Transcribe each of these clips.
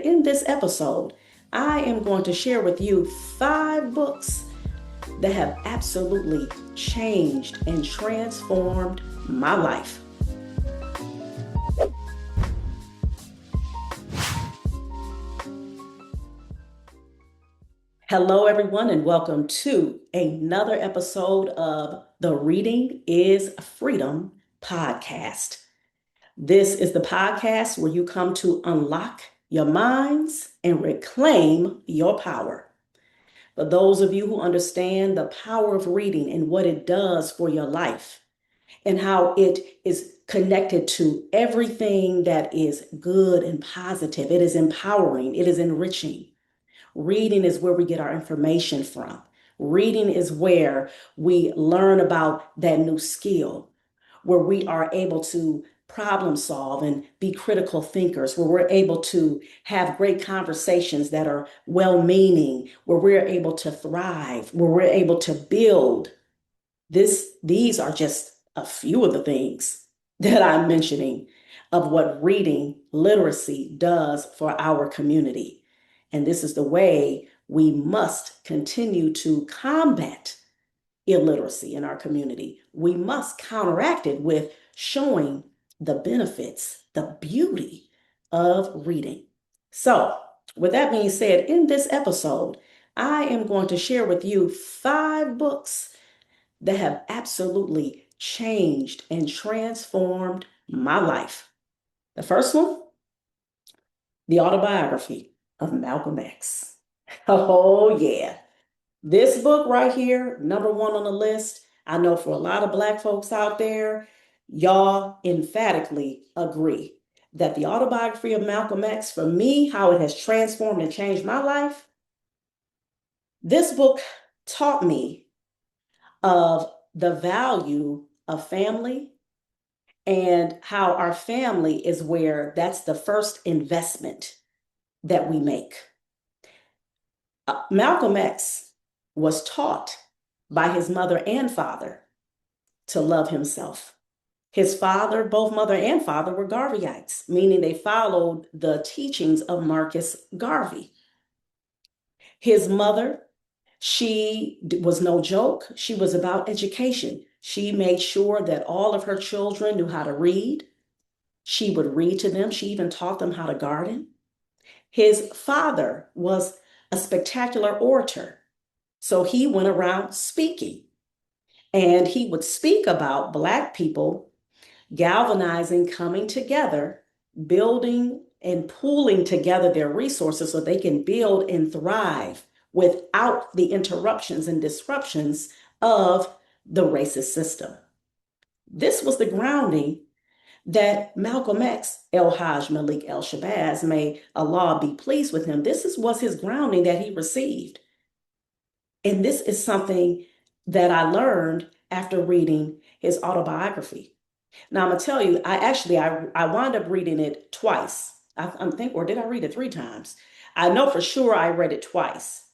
in this episode, I am going to share with you 5 books that have absolutely changed and transformed my life. Hello, everyone, and welcome to another episode of the Reading is Freedom podcast. This is the podcast where you come to unlock your minds and reclaim your power. For those of you who understand the power of reading and what it does for your life and how it is connected to everything that is good and positive, it is empowering, it is enriching. Reading is where we get our information from. Reading is where we learn about that new skill, where we are able to problem solve and be critical thinkers, where we're able to have great conversations that are well-meaning, where we're able to thrive, where we're able to build. These are just a few of the things that I'm mentioning of what reading literacy does for our community. And this is the way we must continue to combat illiteracy in our community. We must counteract it with showing the benefits, the beauty of reading. So, with that being said, in this episode, I am going to share with you 5 books that have absolutely changed and transformed my life. The first one, The Autobiography of Malcolm X. Oh, yeah. This book right here, number 1 on the list, I know for a lot of Black folks out there, y'all emphatically agree that the Autobiography of Malcolm X, for me, how it has transformed and changed my life, this book taught me of the value of family and how our family is where that's the first investment that we make. Malcolm X was taught by his mother and father to love himself. His father, both mother and father, were Garveyites, meaning they followed the teachings of Marcus Garvey. His mother, she was no joke. She was about education. She made sure that all of her children knew how to read. She would read to them. She even taught them how to garden. His father was a spectacular orator. So he went around speaking, and he would speak about Black people galvanizing, coming together, building and pooling together their resources so they can build and thrive without the interruptions and disruptions of the racist system. This was the grounding that Malcolm X, El Haj Malik El Shabazz, may Allah be pleased with him. Was his grounding that he received. And this is something that I learned after reading his autobiography. Now, I'm going to tell you, I wound up reading it twice. Or did I read it 3 times? I know for sure I read it twice.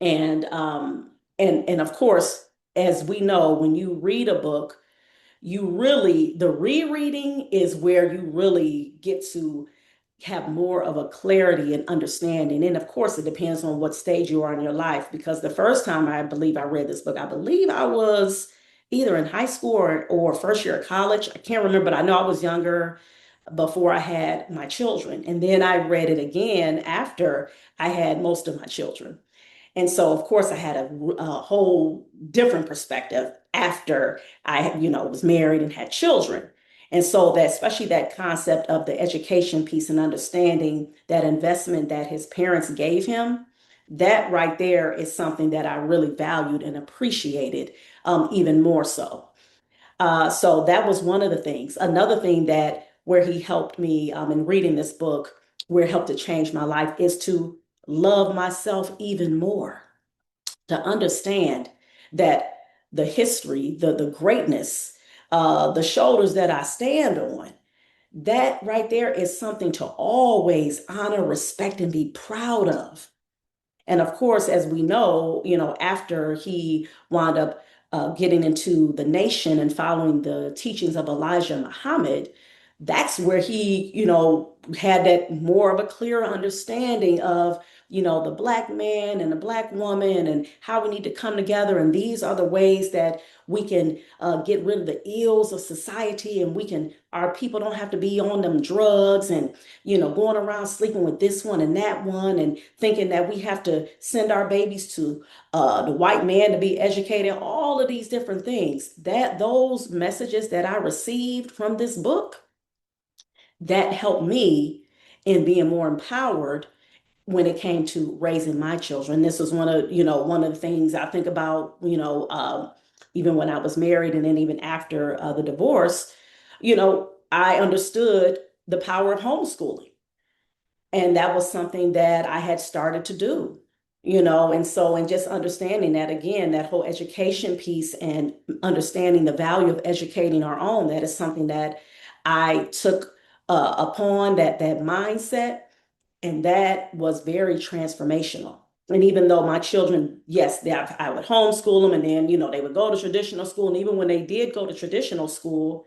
And of course, as we know, when you read a book, the rereading is where you really get to have more of a clarity and understanding. And of course, it depends on what stage you are in your life, because the first time I believe I read this book, I believe I was either in high school or first year of college. I can't remember, but I know I was younger before I had my children. And then I read it again after I had most of my children. And so, of course, I had a whole different perspective after I, was married and had children. And so that, especially that concept of the education piece and understanding that investment that his parents gave him, that right there is something that I really valued and appreciated even more so. So that was one of the things. Another thing that where he helped me in reading this book, where it helped to change my life, is to love myself even more, to understand that the history, the greatness, the shoulders that I stand on, that right there is something to always honor, respect, and be proud of. And of course, as we know, after he wound up getting into the nation and following the teachings of Elijah Muhammad, that's where he, had that more of a clearer understanding of, the Black man and the Black woman and how we need to come together. And these are the ways that we can get rid of the ills of society, and our people don't have to be on them drugs and, going around sleeping with this one and that one and thinking that we have to send our babies to the white man to be educated, all of these different things. Those messages that I received from this book, that helped me in being more empowered when it came to raising my children. This was one of the things I think about, even when I was married and then even after the divorce, I understood the power of homeschooling. And that was something that I had started to do, and just understanding that, again, that whole education piece and understanding the value of educating our own, that is something that I took upon that mindset, and that was very transformational. And even though my children, yes, I would homeschool them, and then, they would go to traditional school. And even when they did go to traditional school,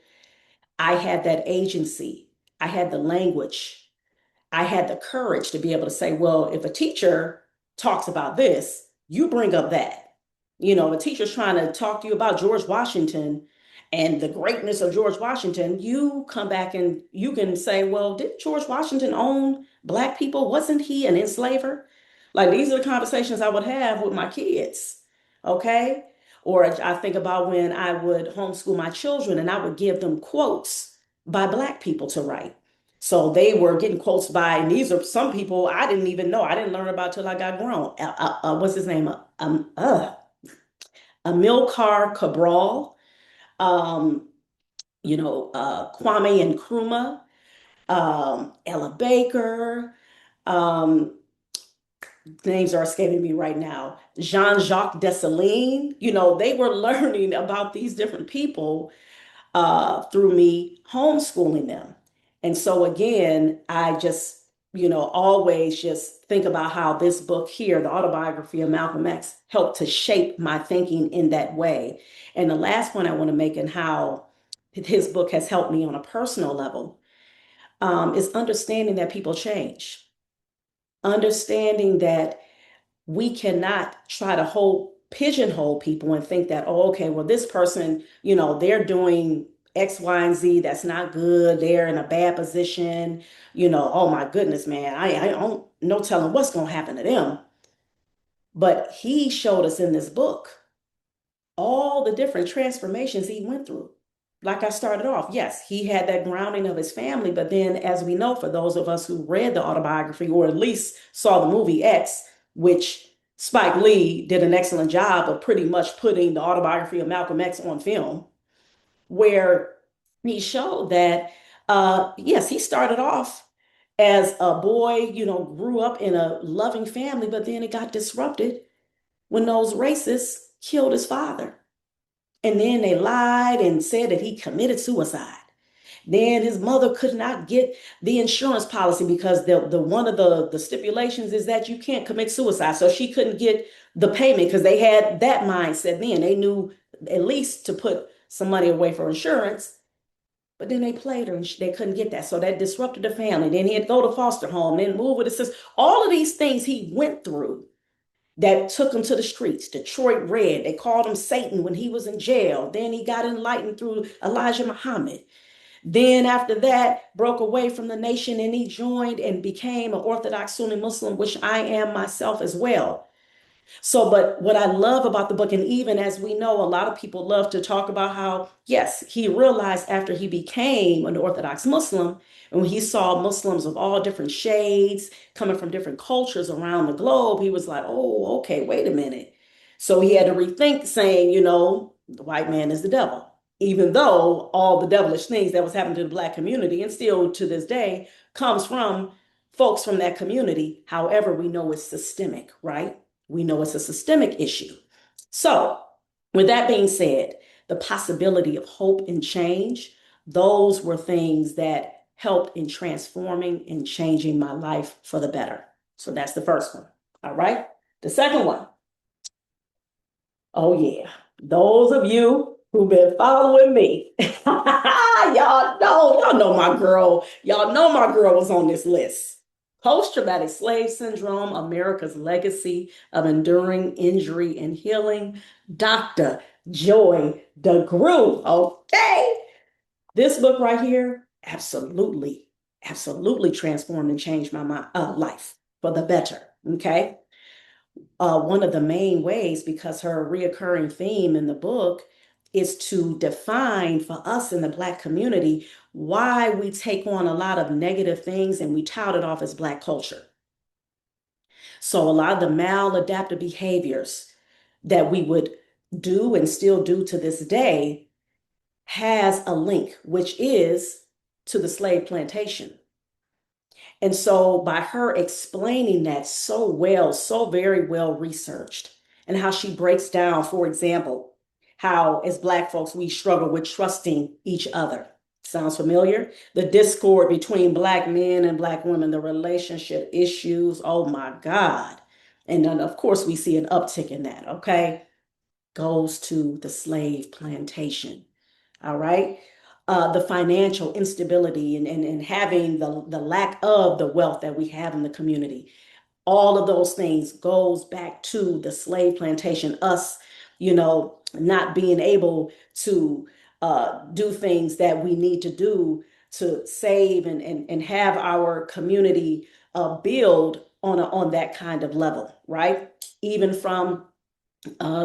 I had that agency, I had the language, I had the courage to be able to say, well, if a teacher talks about this, you bring up that. The teacher's trying to talk to you about George Washington and the greatness of George Washington. You come back and you can say, well, did George Washington own Black people? Wasn't he an enslaver? Like, these are the conversations I would have with my kids. Okay. Or I think about when I would homeschool my children and I would give them quotes by Black people to write. So they were getting quotes by, and these are some people I didn't even know. I didn't learn about till I got grown. What's his name? Amilcar Cabral, um, Kwame Nkrumah, Ella Baker. Um, Names are escaping me right now. Jean-Jacques Dessalines. They were learning about these different people through me homeschooling them. And so again, I just, always just think about how this book here, the Autobiography of Malcolm X, helped to shape my thinking in that way. And the last point I want to make, and how his book has helped me on a personal level, is understanding that people change. Understanding that we cannot try to pigeonhole people and think that, oh, okay, well, this person, they're doing X, Y, and Z. That's not good. They're in a bad position. Oh my goodness, man. I don't no telling what's going to happen to them. But he showed us in this book all the different transformations he went through. Like I started off, yes, he had that grounding of his family, but then, as we know, for those of us who read the autobiography or at least saw the movie X, which Spike Lee did an excellent job of pretty much putting the autobiography of Malcolm X on film, where he showed that, yes, he started off as a boy, grew up in a loving family, but then it got disrupted when those racists killed his father. And then they lied and said that he committed suicide. Then his mother could not get the insurance policy because the one of the stipulations is that you can't commit suicide. So she couldn't get the payment because they had that mindset then. They knew at least to put some money away for insurance, but then they played her and they couldn't get that. So that disrupted the family. Then he had to go to foster home, then move with his sister. All of these things he went through that took him to the streets. Detroit Red, they called him Satan when he was in jail. Then he got enlightened through Elijah Muhammad. Then after that, broke away from the nation and he joined and became an Orthodox Sunni Muslim, which I am myself as well. So, but what I love about the book, and even as we know, a lot of people love to talk about how, yes, he realized after he became an Orthodox Muslim, and when he saw Muslims of all different shades coming from different cultures around the globe, he was like, oh, okay, wait a minute. So he had to rethink saying, the white man is the devil, even though all the devilish things that was happening to the Black community, and still to this day, comes from folks from that community. However, we know it's systemic, right? We know it's a systemic issue. So, with that being said, the possibility of hope and change, those were things that helped in transforming and changing my life for the better. So, that's the first one. All right. The second one, oh, yeah. Those of you who been following me. Y'all know my girl. Y'all know my girl was on this list. Post-traumatic slave syndrome, America's legacy of enduring injury and healing. Dr. Joy DeGruy. Okay. This book right here, absolutely, absolutely transformed and changed my life for the better. Okay. One of the main ways, because her reoccurring theme in the book is to define for us in the Black community why we take on a lot of negative things and we tout it off as Black culture. So, a lot of the maladaptive behaviors that we would do and still do to this day has a link, which is to the slave plantation. And so, by her explaining that so well, so very well researched, and how she breaks down, for example, how as Black folks we struggle with trusting each other. Sounds familiar? The discord between Black men and Black women, the relationship issues. Oh my God. And then, of course, we see an uptick in that, okay? Goes to the slave plantation. All right. The financial instability and having the lack of the wealth that we have in the community. All of those things goes back to the slave plantation, us, not being able to do things that we need to do to save and have our community build on that kind of level, right? Even from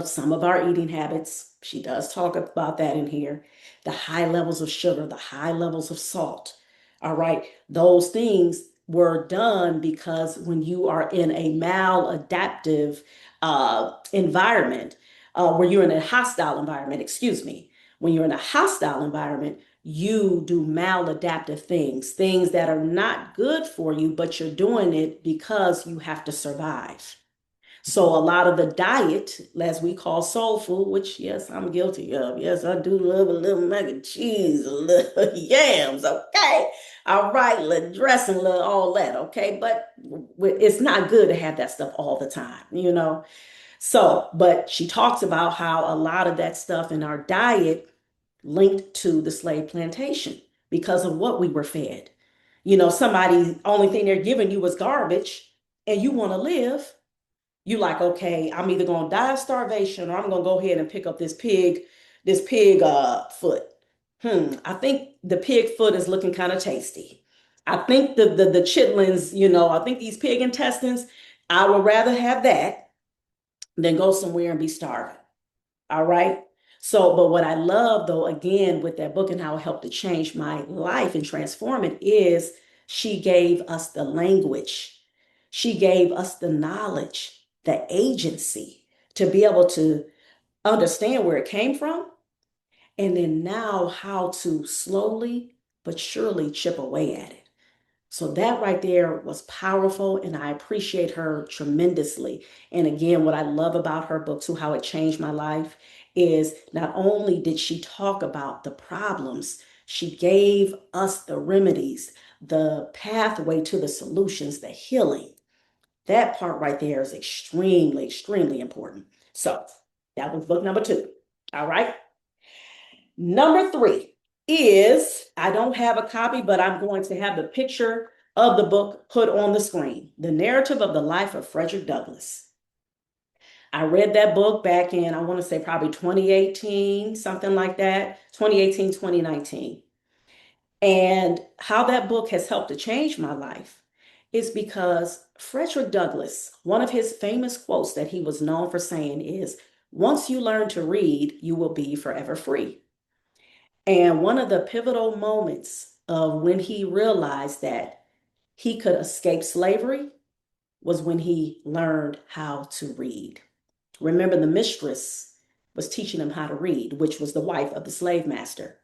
some of our eating habits. She does talk about that in here. The high levels of sugar, the high levels of salt. All right. Those things were done because when you are in a maladaptive environment, where you're in a hostile environment, excuse me, when you're in a hostile environment, you do maladaptive things, things that are not good for you, but you're doing it because you have to survive. So a lot of the diet, as we call soul food, which yes, I'm guilty of. Yes, I do love a little mac and cheese, a little yams, okay? All right, a little dressing, a little all that, okay? But it's not good to have that stuff all the time. So, but she talks about how a lot of that stuff in our diet linked to the slave plantation because of what we were fed. Somebody, only thing they're giving you was garbage and you want to live. You like, okay, I'm either gonna die of starvation or I'm gonna go ahead and pick up this pig foot. I think the pig foot is looking kind of tasty. I think the chitlins, I think these pig intestines, I would rather have that than go somewhere and be starving. All right. So, but what I love though, again, with that book and how it helped to change my life and transform it is she gave us the language. She gave us the knowledge, the agency to be able to understand where it came from. And then now how to slowly but surely chip away at it. So that right there was powerful, and I appreciate her tremendously. And again, what I love about her book too, how it changed my life, is not only did she talk about the problems, she gave us the remedies, the pathway to the solutions, the healing. That part right there is extremely, extremely important. So that was book number two. All right. Number three is I don't have a copy, but I'm going to have the picture of the book put on the screen. The Narrative of the Life of Frederick Douglass. I read that book back in, I want to say probably 2018, something like that, 2018, 2019. And how that book has helped to change my life is because Frederick Douglass, one of his famous quotes that he was known for saying is, once you learn to read, you will be forever free. And one of the pivotal moments of when he realized that he could escape slavery was when he learned how to read. Remember, the mistress was teaching him how to read, which was the wife of the slave master.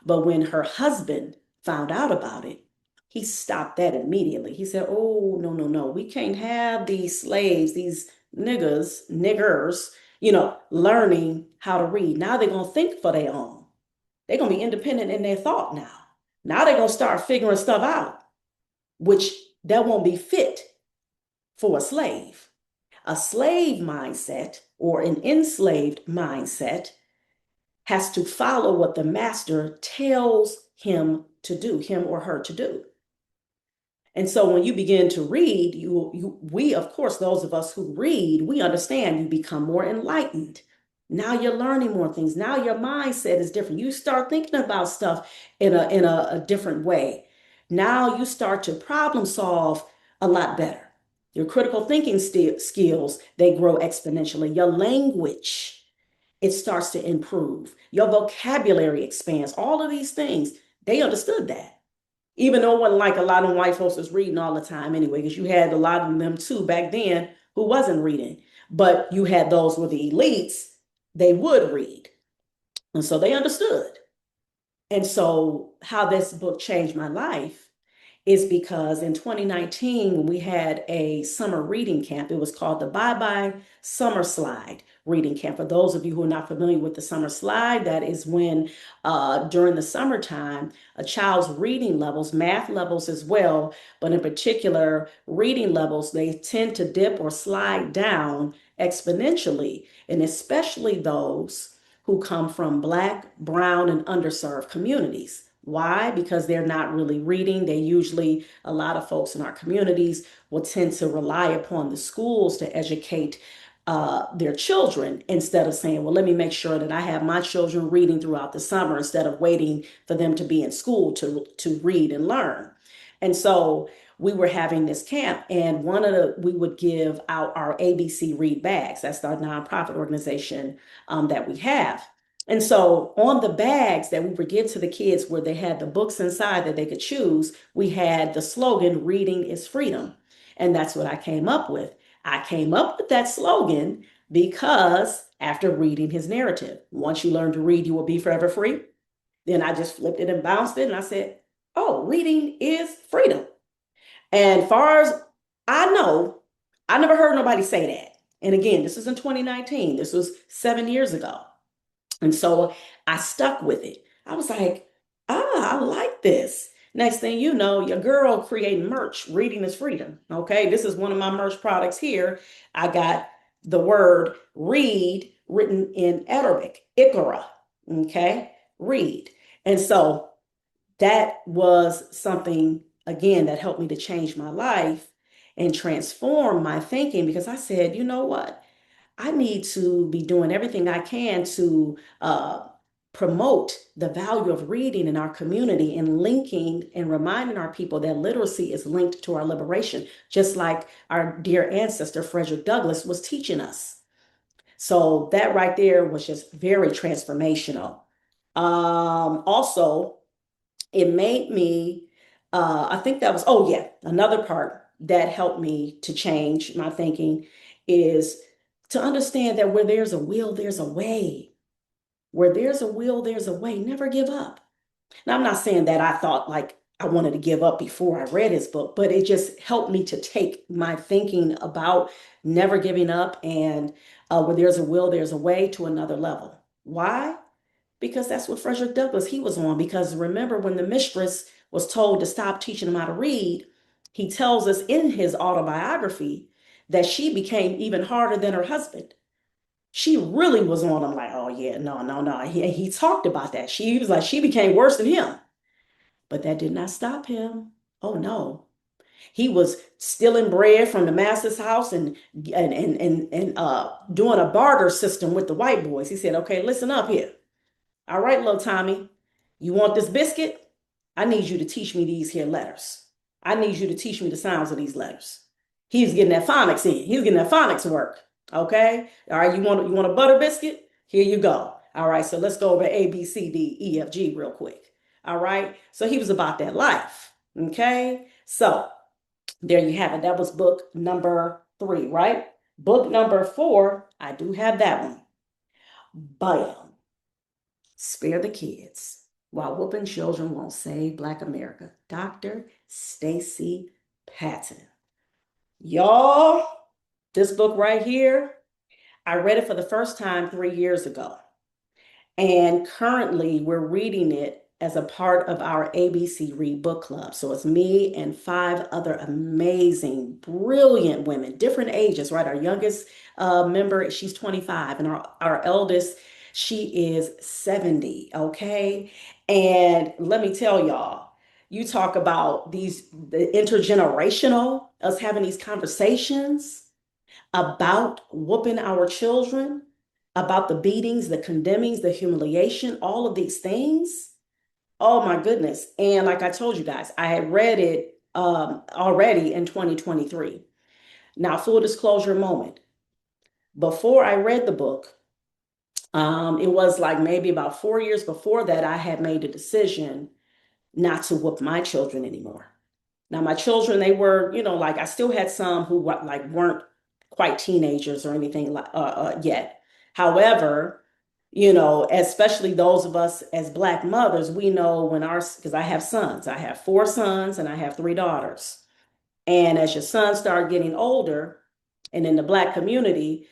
But when her husband found out about it, he stopped that immediately. He said, oh, no, no, no. We can't have these slaves, these niggers, learning how to read. Now they're going to think for their own. They're going to be independent in their thought now. Now they're going to start figuring stuff out, which that won't be fit for a slave. A slave mindset or an enslaved mindset has to follow what the master tells him to do, him or her to do. And so when you begin to read, we, of course, those of us who read, we understand you become more enlightened. Now you're learning more things. Now your mindset is different. You start thinking about stuff in a different way. Now you start to problem solve a lot better. Your critical thinking skills, they grow exponentially. Your language, it starts to improve. Your vocabulary expands. All of these things, they understood that. Even though it wasn't like a lot of white folks was reading all the time anyway, because you had a lot of them too back then who wasn't reading. But you had those with the elites, they would read. And so they understood. And so how this book changed my life is because in 2019, when we had a summer reading camp, it was called the Bye Bye Summer Slide Reading Camp. For those of you who are not familiar with the summer slide, that is when during the summertime, a child's reading levels, math levels as well, but in particular, reading levels, they tend to dip or slide down exponentially, and especially those who come from Black, brown, and underserved communities. Why? Because they're not really reading. They usually, a lot of folks in our communities will tend to rely upon the schools to educate their children instead of saying, well, let me make sure that I have my children reading throughout the summer instead of waiting for them to be in school to read and learn. And so we were having this camp, and we would give out our ABC Read bags. That's our nonprofit organization that we have. And so on the bags that we would give to the kids where they had the books inside that they could choose, we had the slogan, reading is freedom. And that's what I came up with. I came up with that slogan because after reading his narrative, once you learn to read, you will be forever free. Then I just flipped it and bounced it and I said, oh, reading is freedom. And far as I know, I never heard nobody say that. And again, this was in 2019. This was 7 years ago. And so I stuck with it. I was like, I like this. Next thing you know, your girl creating merch, reading is freedom. Okay, this is one of my merch products here. I got the word read written in Arabic, Ikra. Okay, read. And so that was something, again, that helped me to change my life and transform my thinking because I said, you know what? I need to be doing everything I can to promote the value of reading in our community and linking and reminding our people that literacy is linked to our liberation, just like our dear ancestor Frederick Douglass was teaching us. So that right there was just very transformational. Also, it made me, I think that was, oh yeah, another part that helped me to change my thinking is to understand that where there's a will, there's a way. Where there's a will, there's a way. Never give up. Now, I'm not saying that I thought like I wanted to give up before I read his book, but it just helped me to take my thinking about never giving up and where there's a will, there's a way to another level. Why? Because that's what Frederick Douglass, he was on. Because remember when the mistress was told to stop teaching him how to read, he tells us in his autobiography that she became even harder than her husband. She really was on him like, oh yeah, no, no, no. He talked about that. She was like, she became worse than him. But that did not stop him. Oh no. He was stealing bread from the master's house and doing a barter system with the white boys. He said, okay, listen up here. All right, little Tommy, you want this biscuit? I need you to teach me these here letters. I need you to teach me the sounds of these letters. He's getting that phonics in. He's getting that phonics work. Okay. All right. You want a butter biscuit? Here you go. All right. So let's go over A, B, C, D, E, F, G real quick. All right. So he was about that life. Okay. So there you have it. That was book number 3, right? Book number 4, I do have that one. Bam. Spare the kids while whooping children won't save Black America. Dr. Stacey Patton. Y'all, this book right here, I read it for the first time 3 years ago. And currently we're reading it as a part of our ABC Read Book Club. So it's me and 5 other amazing, brilliant women, different ages, right? Our youngest member, she's 25, and our eldest She is 70, okay? And let me tell y'all, you talk about the intergenerational, us having these conversations about whooping our children, about the beatings, the condemnings, the humiliation, all of these things. Oh my goodness. And like I told you guys, I had read it already in 2023. Now, full disclosure moment. Before I read the book, it was like maybe about 4 years before that, I had made a decision not to whoop my children anymore. Now, my children, they were, like I still had some who like weren't quite teenagers or anything like yet. However, especially those of us as Black mothers, we know because I have sons, I have 4 sons and I have 3 daughters. And as your sons start getting older, and in the Black community,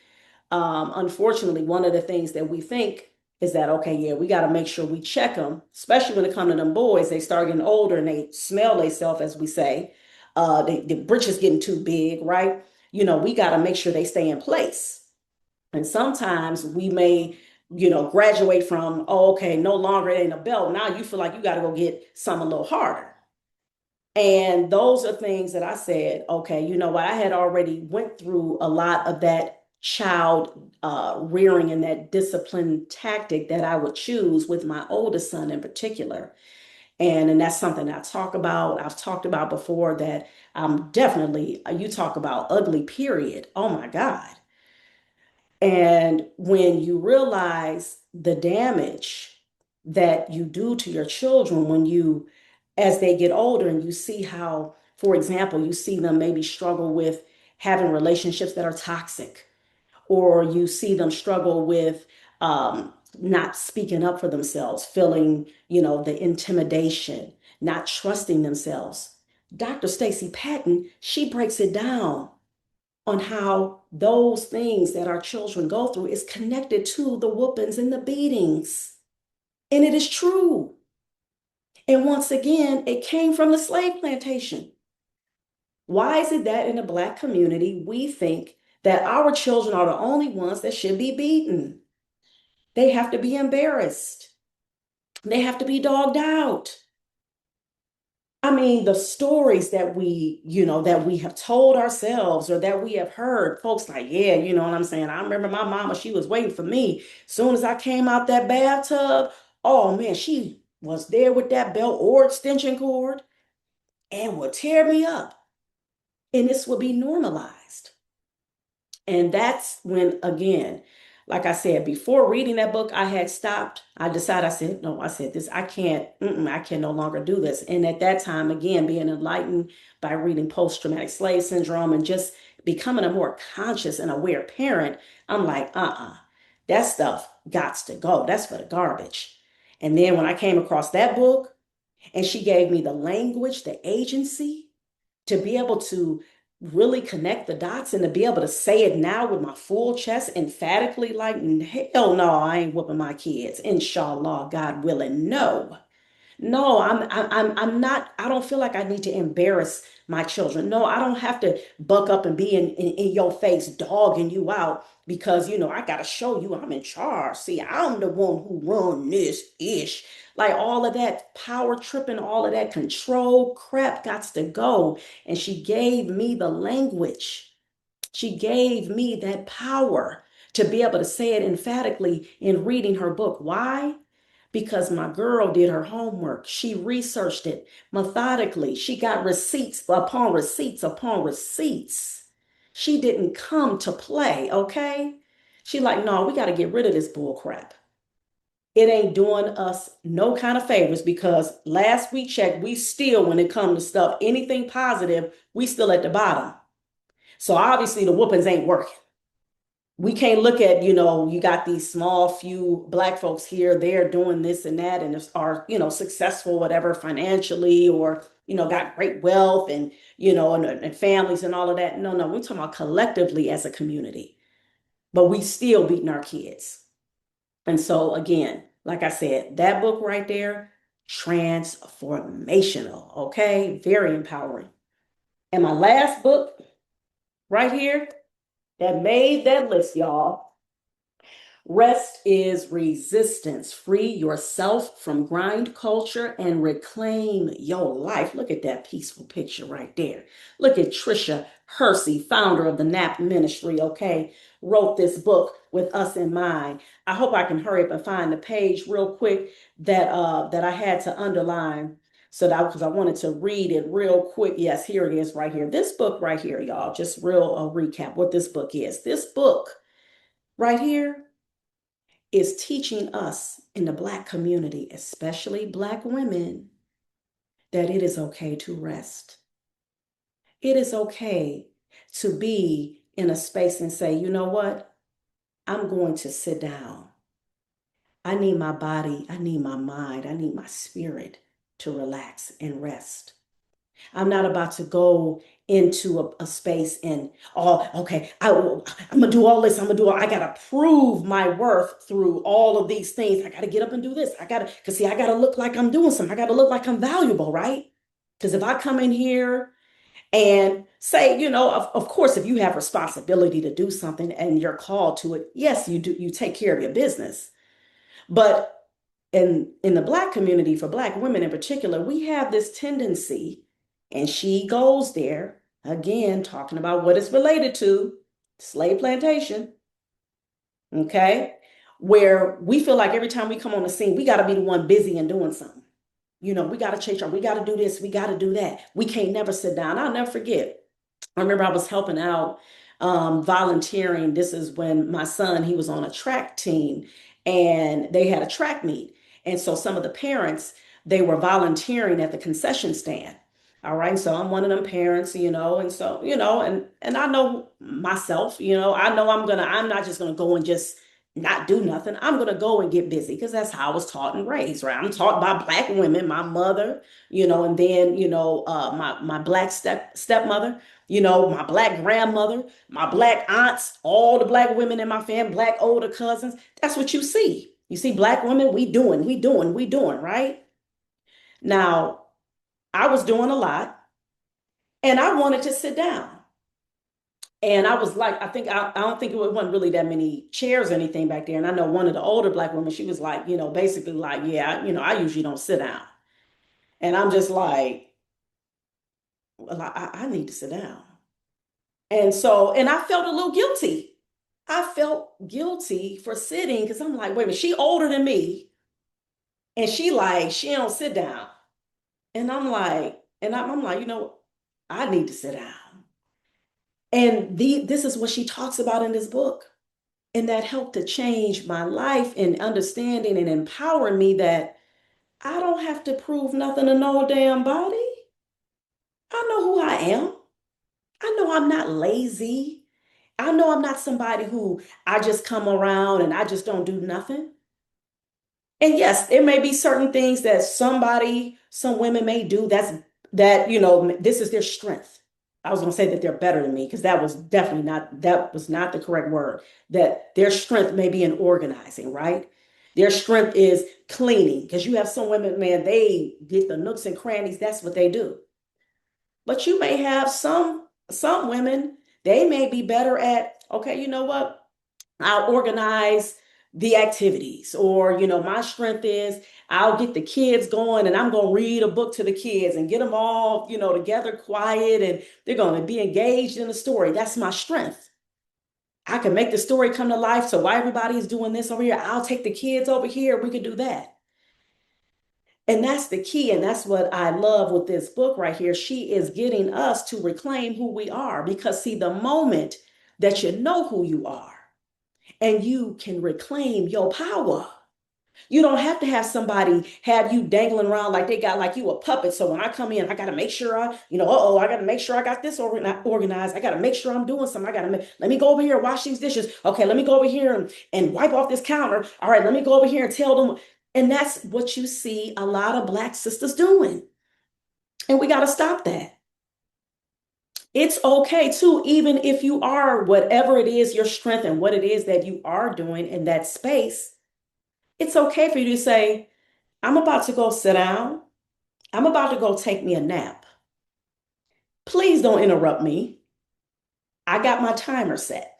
unfortunately, one of the things that we think is that, okay, yeah, we got to make sure we check them, especially when it comes to them boys. They start getting older and they smell themselves, as we say. The britches getting too big, right? We got to make sure they stay in place. And sometimes we may, graduate from, oh, okay, no longer it ain't a belt. Now you feel like you got to go get something a little harder. And those are things that I said, okay, you know what? I had already went through a lot of that child rearing and that discipline tactic that I would choose with my oldest son in particular. And that's something I talk about. I've talked about before that I'm definitely, you talk about ugly, period. Oh my God. And when you realize the damage that you do to your children as they get older, and you see how, for example, you see them maybe struggle with having relationships that are toxic, or you see them struggle with not speaking up for themselves, feeling, the intimidation, not trusting themselves. Dr. Stacey Patton, she breaks it down on how those things that our children go through is connected to the whoopings and the beatings. And it is true. And once again, it came from the slave plantation. Why is it that in the Black community, we think that our children are the only ones that should be beaten? They have to be embarrassed. They have to be dogged out. I mean, the stories that we have told ourselves or that we have heard, folks like, yeah, you know what I'm saying? I remember my mama, she was waiting for me. Soon as I came out that bathtub, oh man, she was there with that belt or extension cord and would tear me up. And this would be normalized. And that's when, again, like I said, before reading that book, I had stopped. I decided, I said, no, I said this, I can no longer do this. And at that time, again, being enlightened by reading Post-Traumatic Slave Syndrome and just becoming a more conscious and aware parent, I'm like, that stuff gots to go. That's for the garbage. And then when I came across that book and she gave me the language, the agency, to be able to really connect the dots and to be able to say it now with my full chest emphatically, like, hell no, I ain't whooping my kids. Inshallah, God willing. No. No, I'm not, I don't feel like I need to embarrass my children. No, I don't have to buck up and be in your face dogging you out because, I got to show you I'm in charge. See, I'm the one who run this ish. Like all of that power tripping, all of that control crap got to go. And she gave me the language. She gave me that power to be able to say it emphatically in reading her book. Why? Because my girl did her homework. She researched it methodically. She got receipts upon receipts upon receipts. She didn't come to play, okay? She like, no, we got to get rid of this bull crap. It ain't doing us no kind of favors because last we checked, we still, when it comes to stuff, anything positive, we still at the bottom. So obviously the whoopings ain't working. We can't look at, you got these small few Black folks here, they're doing this and that and are, successful, whatever, financially or, got great wealth and, and families and all of that. No, we're talking about collectively as a community, but we still beating our kids. And so again, like I said, that book right there, transformational, okay? Very empowering. And my last book right here that made that list, y'all, Rest is resistance. Free yourself from grind culture and reclaim your life. Look at that peaceful picture right there. Look at Tricia Hersey, founder of the NAP Ministry, okay, wrote this book with us in mind. I hope I can hurry up and find the page real quick that I had to underline so that because I wanted to read it real quick. Yes, here it is right here. This book right here, y'all, just real recap what this book is. This book right here is teaching us in the Black community, especially Black women, that it is okay to rest. It is okay to be in a space and say, you know what? I'm going to sit down. I need my body, I need my mind, I need my spirit to relax and rest. I'm not about to go into a space and, oh, okay, I'm gonna do all this. I'm gonna do all, I gotta prove my worth through all of these things. I gotta get up and do this. Cause see, I gotta look like I'm doing something. I gotta look like I'm valuable, right? Because if I come in here and say, of course, if you have responsibility to do something and you're called to it, yes, you do, you take care of your business. But in the Black community, for Black women in particular, we have this tendency, and she goes there again, talking about what it's related to, slave plantation, okay, where we feel like every time we come on the scene, we got to be the one busy and doing something. We got to chase our, we got to do this, we got to do that. We can't never sit down. I'll never forget. I remember I was helping out, volunteering. This is when my son, he was on a track team and they had a track meet. And so some of the parents, they were volunteering at the concession stand. All right. So I'm one of them parents, and so, and I know myself, I'm not just gonna go and just not do nothing. I'm gonna go and get busy because that's how I was taught and raised, right? I'm taught by Black women, my mother, and then, my Black stepmother, my Black grandmother, my Black aunts, all the Black women in my family, Black older cousins. That's what you see. You see Black women, we doing, right? Now, I was doing a lot and I wanted to sit down. And I was like, I don't think it wasn't really that many chairs or anything back there. And I know one of the older Black women, she was like, basically like, yeah, I usually don't sit down. And I'm just like, well, I need to sit down. And so, and I felt a little guilty. I felt guilty for sitting because I'm like, wait a minute, she older than me. And she don't sit down. And I'm like, I need to sit down. And this is what she talks about in this book. And that helped to change my life and understanding and empower me that I don't have to prove nothing to no damn body. I know who I am. I know I'm not lazy. I know I'm not somebody who I just come around and I just don't do nothing. And yes, there may be certain things that some women may do this is their strength. I was going to say that they're better than me because that was not the correct word. That their strength may be in organizing, right? Their strength is cleaning because you have some women, man, they get the nooks and crannies. That's what they do. But you may have some women, they may be better at, okay, you know what? I'll organize the activities. Or, my strength is I'll get the kids going and I'm going to read a book to the kids and get them all, together quiet and they're going to be engaged in the story. That's my strength. I can make the story come to life. So while everybody is doing this over here, I'll take the kids over here. We could do that. And that's the key. And that's what I love with this book right here. She is getting us to reclaim who we are because, see, the moment that you know who you are and you can reclaim your power, you don't have to have somebody have you dangling around like they got like you a puppet. So when I come in, I got to make sure I got to make sure I got this organized. I got to make sure I'm doing something. Let me go over here and wash these dishes. Okay, let me go over here and wipe off this counter. All right, let me go over here and tell them. And that's what you see a lot of Black sisters doing. And we got to stop that. It's okay too, even if you are whatever it is, your strength and what it is that you are doing in that space. It's okay for you to say, I'm about to go sit down. I'm about to go take me a nap. Please don't interrupt me. I got my timer set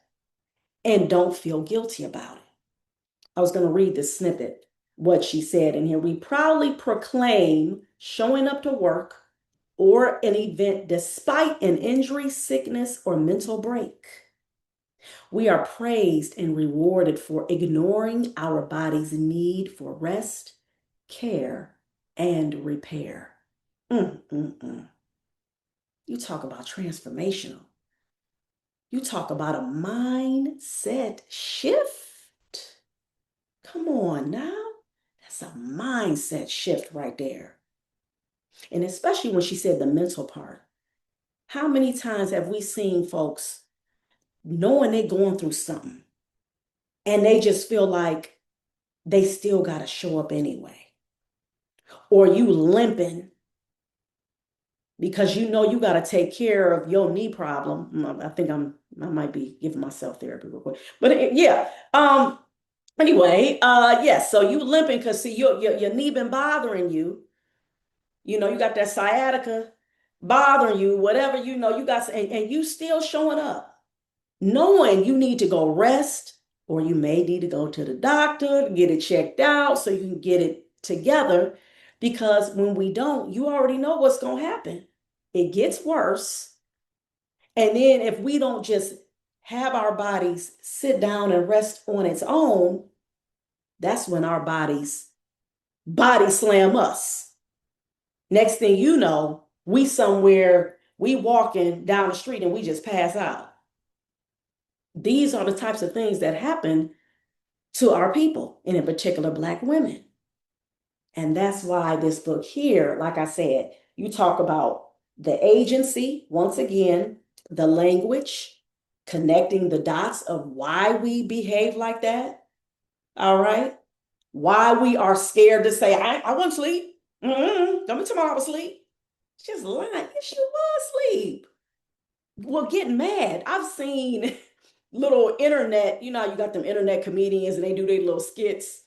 and don't feel guilty about it. I was going to read this snippet, what she said in here. We proudly proclaim showing up to work or an event despite an injury, sickness, or mental break. We are praised and rewarded for ignoring our body's need for rest, care, and repair. Mm, mm, mm. You talk about transformational. You talk about a mindset shift. Come on now. That's a mindset shift right there. And especially when she said the mental part. How many times have we seen folks knowing they're going through something and they just feel like they still got to show up anyway? Or you limping because you know you got to take care of your knee problem. I think I might be giving myself therapy real quick. But yeah. Anyway, yes, so you limping because see your knee been bothering you. You know, you got that sciatica bothering you, whatever, you know, you got, and you still showing up, knowing you need to go rest, or you may need to go to the doctor to get it checked out so you can get it together. Because when we don't, you already know what's going to happen. It gets worse. And then if we don't just have our bodies sit down and rest on its own, that's when our bodies body slam us. Next thing you know, we somewhere, we walking down the street and we just pass out. These are the types of things that happen to our people, and in particular, Black women. And that's why this book here, like I said, you talk about the agency, once again, the language, connecting the dots of why we behave like that. All right. Why we are scared to say, I wasn't asleep. Don't be tomorrow I was asleep. Just lying. Yes, you was asleep. Well, getting mad. I've seen little internet, you know, you got them internet comedians and they do their little skits.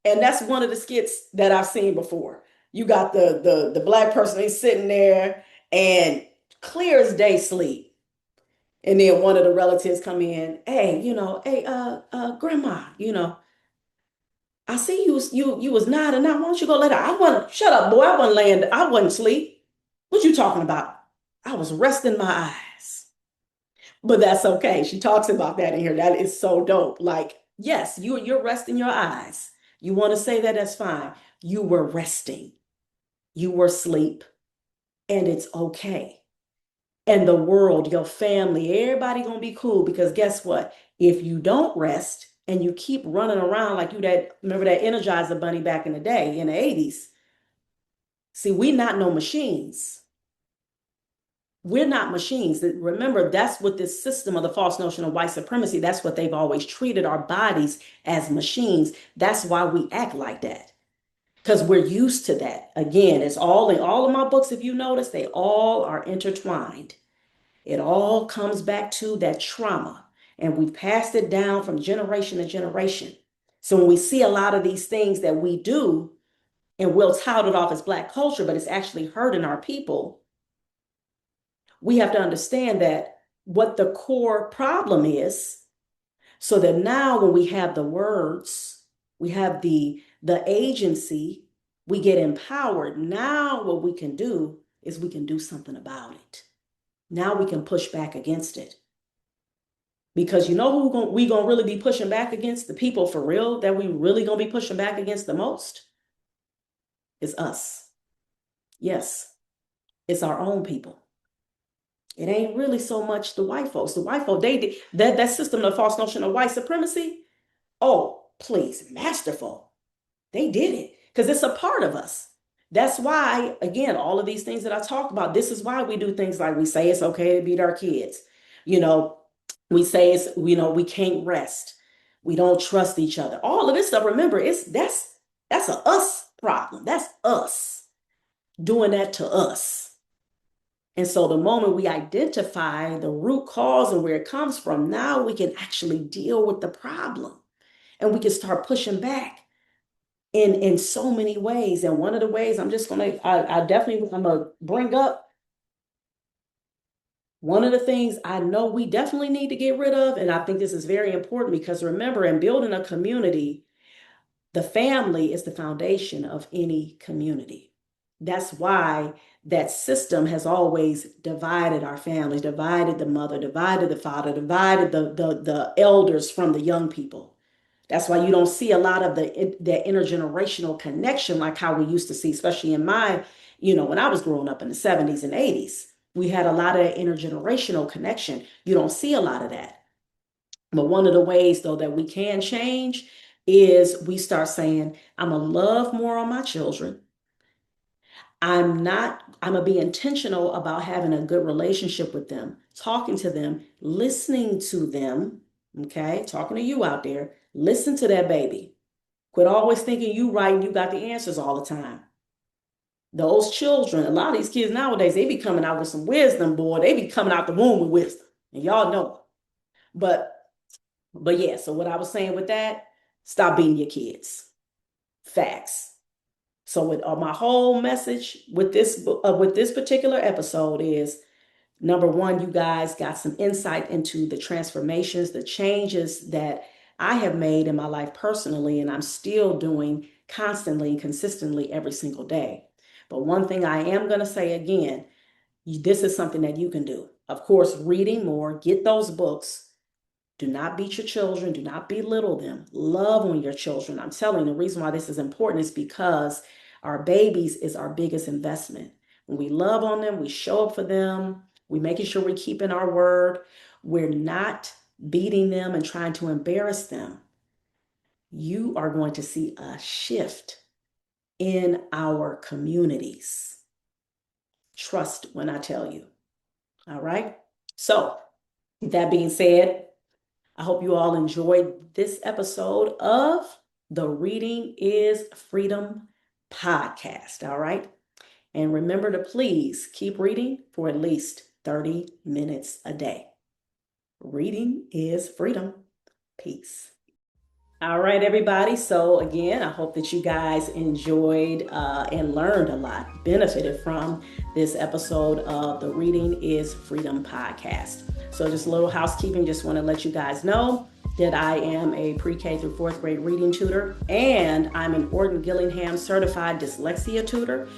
And that's one of the skits that I've seen before. You got the Black person, they sitting there and clear as day sleep. And then one of the relatives come in, hey, hey, grandma, I see you was nodding out. Why don't you go lay down? I wasn't, shut up, boy. I wasn't laying, I wasn't asleep. What you talking about? I was resting my eyes. But that's okay. She talks about that in here. That is so dope. Like, yes, you're resting your eyes. You want to say that, that's fine. You were resting. You were asleep, and it's okay. And the world, your family, everybody gonna be cool because guess what? If you don't rest and you keep running around like you that, remember that Energizer bunny back in the day in the 80s. See, we not no machines. We're not machines. Remember, that's what this system of the false notion of white supremacy, that's what they've always treated our bodies as machines. That's why we act like that. Because we're used to that. Again, it's all in all of my books, if you notice, they all are intertwined. It all comes back to that trauma. And we've passed it down from generation to generation. So when we see a lot of these things that we do, and we'll tout it off as Black culture, but it's actually hurting our people, we have to understand that what the core problem is, so that now when we have the words, we have the agency, we get empowered. Now what we can do is we can do something about it. Now we can push back against it. Because you know who we gonna really be pushing back against? The people for real that we really gonna be pushing back against the most is us. Yes, it's our own people. It ain't really so much the white folks. The white folks, they did that system, the false notion of white supremacy. Oh, please, masterful. They did it because it's a part of us. That's why, again, all of these things that I talked about, this is why we do things like we say it's okay to beat our kids. You know, we say we can't rest. We don't trust each other. All of this stuff, remember, that's a us problem. That's us doing that to us. And so the moment we identify the root cause and where it comes from, now we can actually deal with the problem and we can start pushing back in so many ways. And one of the ways I'm gonna bring up One of the things I know we definitely need to get rid of, and I think this is very important because remember, in building a community, the family is the foundation of any community. That's why that system has always divided our families, divided the mother, divided the father, divided the elders from the young people. That's why you don't see a lot of that intergenerational connection like how we used to see, especially in when I was growing up in the 70s and 80s. We had a lot of intergenerational connection. You don't see a lot of that. But one of the ways, though, that we can change is we start saying, I'm going to love more on my children. I'm going to be intentional about having a good relationship with them, talking to them, listening to them. Okay, talking to you out there. Listen to that baby. Quit always thinking you right and you got the answers all the time. Those children, a lot of these kids nowadays, they be coming out with some wisdom, boy. They be coming out the womb with wisdom. And y'all know. But yeah, so what I was saying with that, stop beating your kids. Facts. So with my whole message with this particular episode is, number one, you guys got some insight into the transformations, the changes that I have made in my life personally, and I'm still doing constantly and consistently every single day. But one thing I am going to say again, this is something that you can do. Of course, reading more, get those books. Do not beat your children. Do not belittle them. Love on your children. I'm telling you, the reason why this is important is because our babies is our biggest investment. When we love on them, we show up for them. We're making sure we're keeping our word. We're not beating them and trying to embarrass them. You are going to see a shift in our communities. Trust when I tell you. All right. So that being said, I hope you all enjoyed this episode of the Reading is Freedom podcast. All right. And remember to please keep reading for at least 30 minutes a day. Reading is freedom. Peace. All right, everybody. So again, I hope that you guys enjoyed and learned a lot, benefited from this episode of the Reading is Freedom podcast. So just a little housekeeping, just want to let you guys know that I am a pre-K through 4th grade reading tutor, and I'm an Orton Gillingham certified dyslexia tutor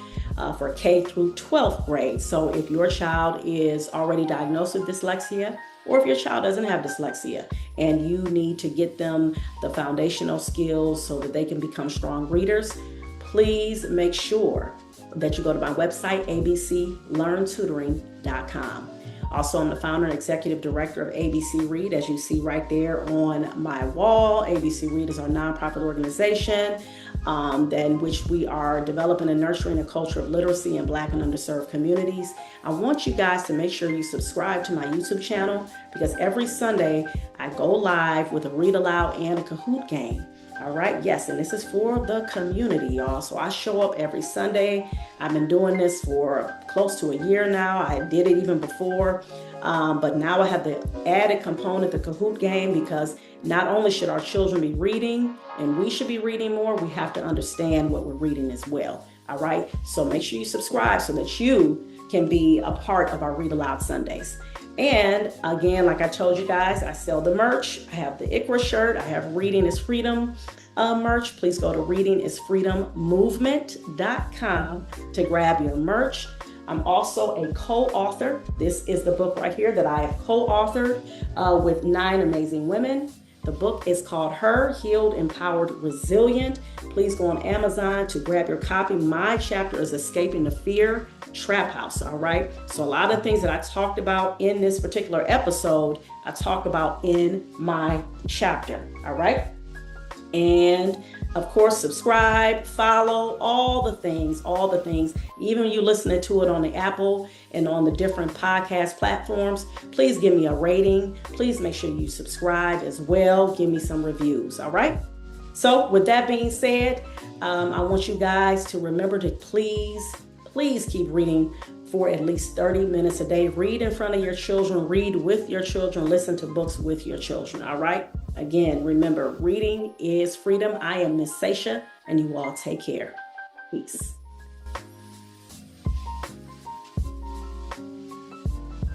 for K through 12th grade. So if your child is already diagnosed with dyslexia, or if your child doesn't have dyslexia and you need to get them the foundational skills so that they can become strong readers, please make sure that you go to my website, abclearntutoring.com. Also, I'm the founder and executive director of ABC Read, as you see right there on my wall. ABC Read is our nonprofit organization in which we are developing and nurturing a culture of literacy in Black and underserved communities. I want you guys to make sure you subscribe to my YouTube channel because every Sunday I go live with a read aloud and a Kahoot game. All right, yes, and this is for the community, y'all. So I show up every Sunday. I've been doing this for close to a year now. I did it even before, but now I have the added component, the Kahoot game, because not only should our children be reading, and we should be reading more, we have to understand what we're reading as well. All right, so make sure you subscribe so that you can be a part of our Read Aloud Sundays. And again, like I told you guys, I sell the merch. I have the ICRA shirt. I have Reading is Freedom merch. Please go to readingisfreedommovement.com to grab your merch. I'm also a co-author. This is the book right here that I have co-authored with 9 amazing women. The book is called Her, Healed, Empowered, Resilient. Please go on Amazon to grab your copy. My chapter is Escaping the Fear Trap House, all right? So a lot of things that I talked about in this particular episode, I talk about in my chapter, all right? And of course, subscribe, follow, all the things, even when you're listening to it on the Apple and on the different podcast platforms, please give me a rating. Please make sure you subscribe as well. Give me some reviews, all right? So with that being said, I want you guys to remember to please keep reading for at least 30 minutes a day. Read in front of your children, read with your children, listen to books with your children, all right? Again, remember, reading is freedom. I am Miss Seisha, and you all take care. Peace.